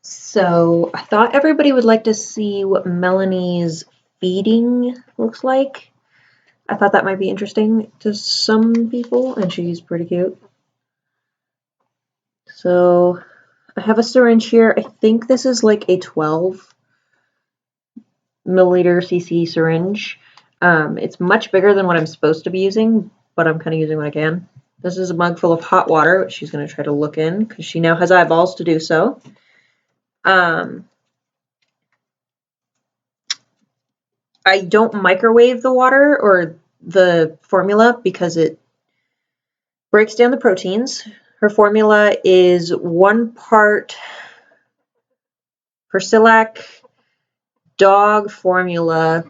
So I thought everybody would like to see what Melony's feeding looks like. I thought that might be interesting to some people, and she's pretty cute. So I have a syringe here. I think this is like a 12 milliliter cc syringe. It's much bigger than what I'm supposed to be using, but I'm kind of using what I can. This is a mug full of hot water, which she's going to try to look in because she now has eyeballs to do so. I don't microwave the water or the formula because it breaks down the proteins. Her formula is 1 part Persilac dog formula.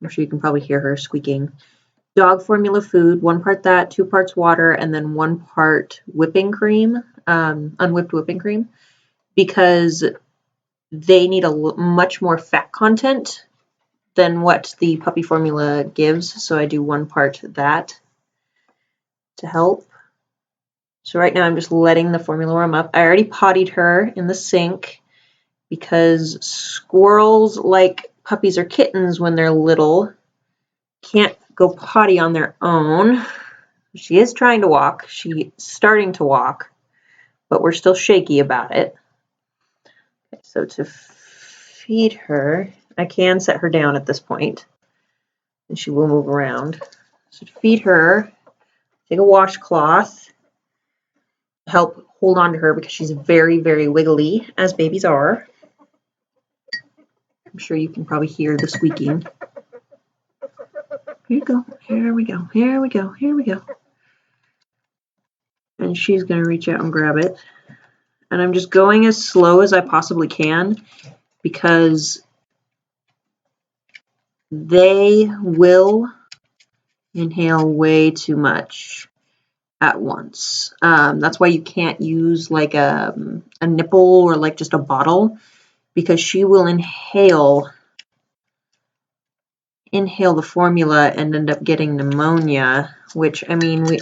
I'm sure you can probably hear her squeaking. Dog formula food, 1 part that, 2 parts water, and then 1 part whipping cream, unwhipped whipping cream, because they need a much more fat content than what the puppy formula gives. So I do 1 part that to help. So right now I'm just letting the formula warm up. I already pottied her in the sink because squirrels, like puppies or kittens when they're little, can't go potty on their own. She is trying to walk. She's starting to walk, but we're still shaky about it. Okay, so to feed her, I can set her down at this point, and she will move around. So to feed her, take a washcloth, help hold on to her because she's very, very wiggly, as babies are. I'm sure you can probably hear the squeaking. Here you go. Here we go. Here we go. Here we go. And she's going to reach out and grab it. And I'm just going as slow as I possibly can because they will inhale way too much at once. That's why you can't use like a nipple or like just a bottle, because she will inhale the formula and end up getting pneumonia, which, I mean,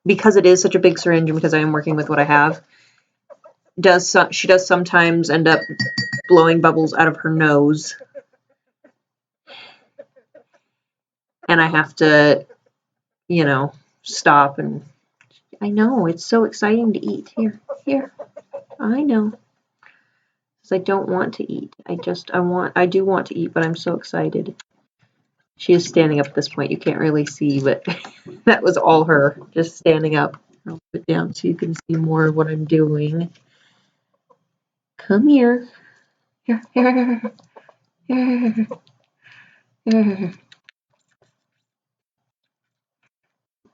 because it is such a big syringe and because I am working with what I have, she does sometimes end up blowing bubbles out of her nose. And I have to, stop. And I know, it's so exciting to eat. Here. I know. Because I don't want to eat. I do want to eat, but I'm so excited. She is standing up at this point. You can't really see, but that was all her, just standing up. I'll put it down so you can see more of what I'm doing. Come here. Here.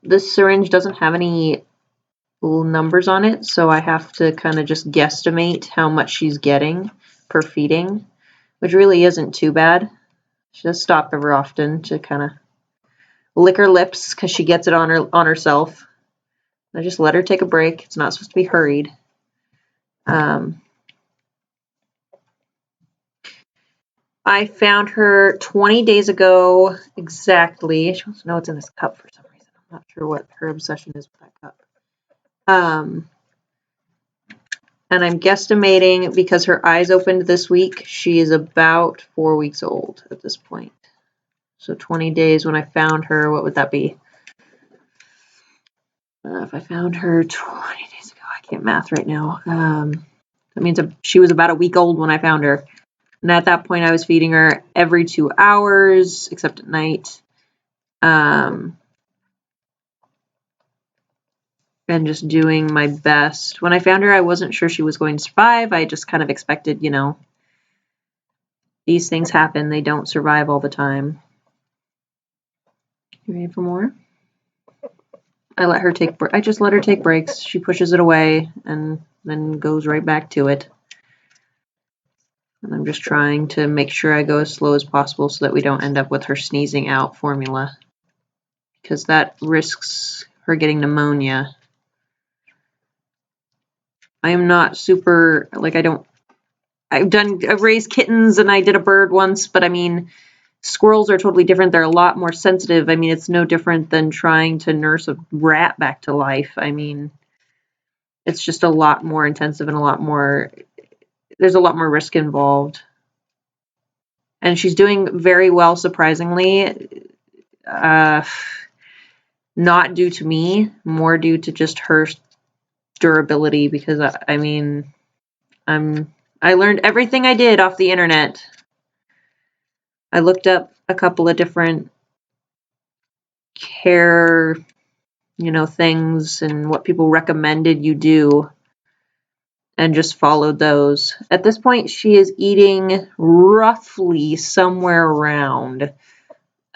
This syringe doesn't have any little numbers on it, so I have to kind of just guesstimate how much she's getting per feeding, which really isn't too bad. She does stop ever often to kind of lick her lips because she gets it on herself. I just let her take a break. It's not supposed to be hurried. I found her 20 days ago exactly. She wants to know what's in this cup for some reason. I'm not sure what her obsession is with that cup. And I'm guesstimating, because her eyes opened this week, she is about 4 weeks old at this point. So 20 days when I found her, what would that be? If I found her 20 days ago, I can't math right now. That means she was about a week old when I found her. And at that point, I was feeding her every 2 hours, except at night. And just doing my best. When I found her, I wasn't sure she was going to survive. I just kind of expected, these things happen. They don't survive all the time. You ready for more? I just let her take breaks. She pushes it away and then goes right back to it. And I'm just trying to make sure I go as slow as possible so that we don't end up with her sneezing out formula, because that risks her getting pneumonia. I am not super, I've raised kittens and I did a bird once, but I mean, squirrels are totally different. They're a lot more sensitive. I mean, it's no different than trying to nurse a rat back to life. I mean, it's just a lot more intensive and a lot more there's a lot more risk involved. And she's doing very well, surprisingly. Not due to me, more due to just her durability, because I mean, I learned everything I did off the internet. I looked up a couple of different care, things and what people recommended you do, and just followed those. At this point, she is eating roughly somewhere around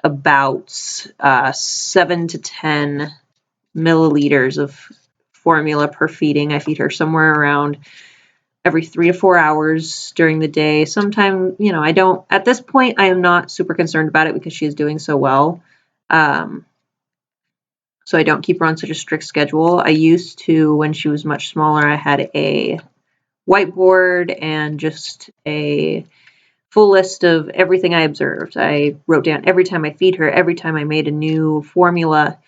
about 7 to 10 milliliters of formula per feeding. I feed her somewhere around every 3 to 4 hours during the day. Sometime, at this point, I am not super concerned about it because she is doing so well. So I don't keep her on such a strict schedule. I used to, when she was much smaller, I had a whiteboard and just a full list of everything I observed. I wrote down every time I feed her, every time I made a new formula.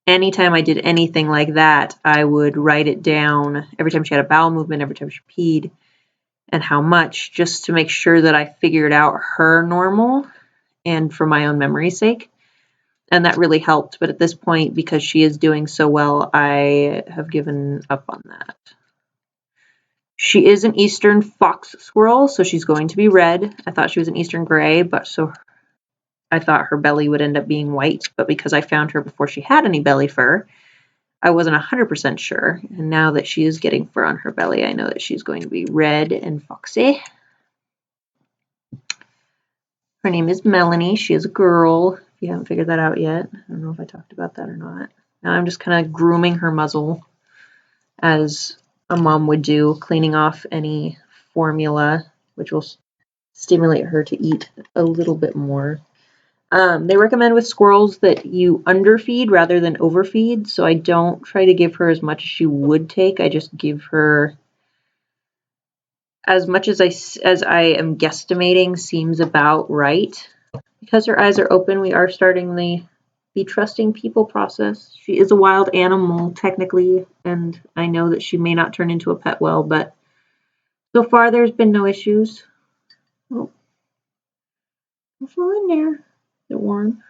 Anytime I did anything like that, I would write it down every time she had a bowel movement, every time she peed, and how much, just to make sure that I figured out her normal and for my own memory's sake. And that really helped. But at this point, because she is doing so well, I have given up on that. She is an eastern fox squirrel, so she's going to be red. I thought she was an eastern gray, but so I thought her belly would end up being white. But because I found her before she had any belly fur, I wasn't 100% sure. And now that she is getting fur on her belly, I know that she's going to be red and foxy. Her name is Melony. She is a girl, if you haven't figured that out yet. I don't know if I talked about that or not. Now I'm just kind of grooming her muzzle as a mom would do, cleaning off any formula, which will stimulate her to eat a little bit more. They recommend with squirrels that you underfeed rather than overfeed, so I don't try to give her as much as she would take. I just give her as much as I am guesstimating seems about right. Because her eyes are open, we are starting the trusting people process. She is a wild animal, technically, and I know that she may not turn into a pet well, but so far there's been no issues. Oh, don't fall in there. Is it warm?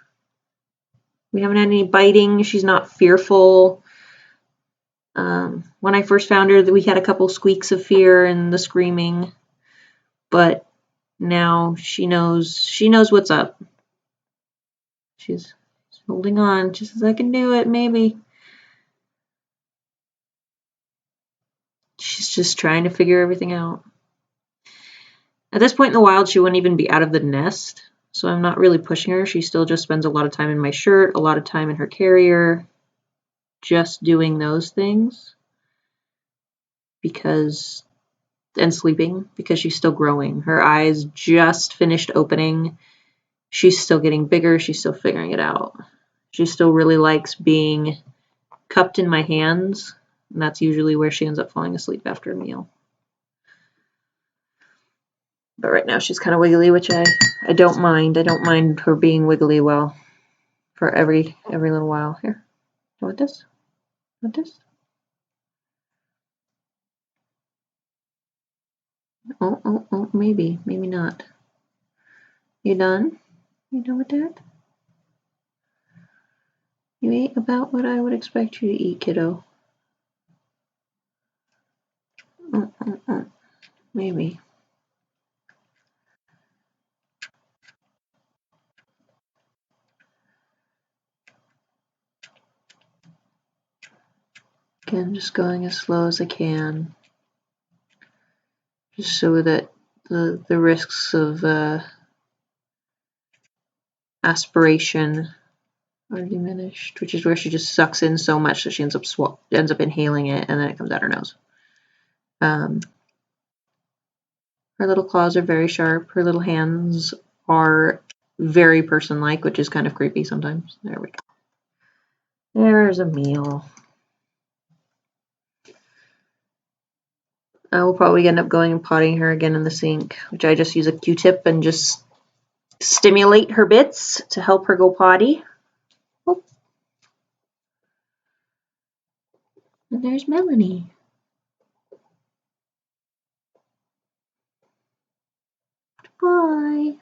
We haven't had any biting. She's not fearful. When I first found her, we had a couple squeaks of fear and the screaming, but now she knows what's up. She's holding on. She says, I can do it, maybe. She's just trying to figure everything out. At this point in the wild, she wouldn't even be out of the nest, so I'm not really pushing her. She still just spends a lot of time in my shirt, a lot of time in her carrier, just doing those things and sleeping because she's still growing. Her eyes just finished opening. She's still getting bigger. She's still figuring it out. She still really likes being cupped in my hands, and that's usually where she ends up falling asleep after a meal. But right now she's kind of wiggly, which I don't mind. I don't mind her being wiggly well for every little while. Here, you want this? You want this? Oh, maybe not. You done? You done with that? You ate about what I would expect you to eat, kiddo. Maybe. Again, just going as slow as I can. Just so that the risks of aspiration are diminished, which is where she just sucks in so much that she ends up inhaling it, and then it comes out her nose. Her little claws are very sharp. Her little hands are very person-like, which is kind of creepy sometimes. There we go. There's a meal. I will probably end up going and potting her again in the sink, which I just use a Q-tip and just stimulate her bits to help her go potty. Oh. And there's Melony. Bye.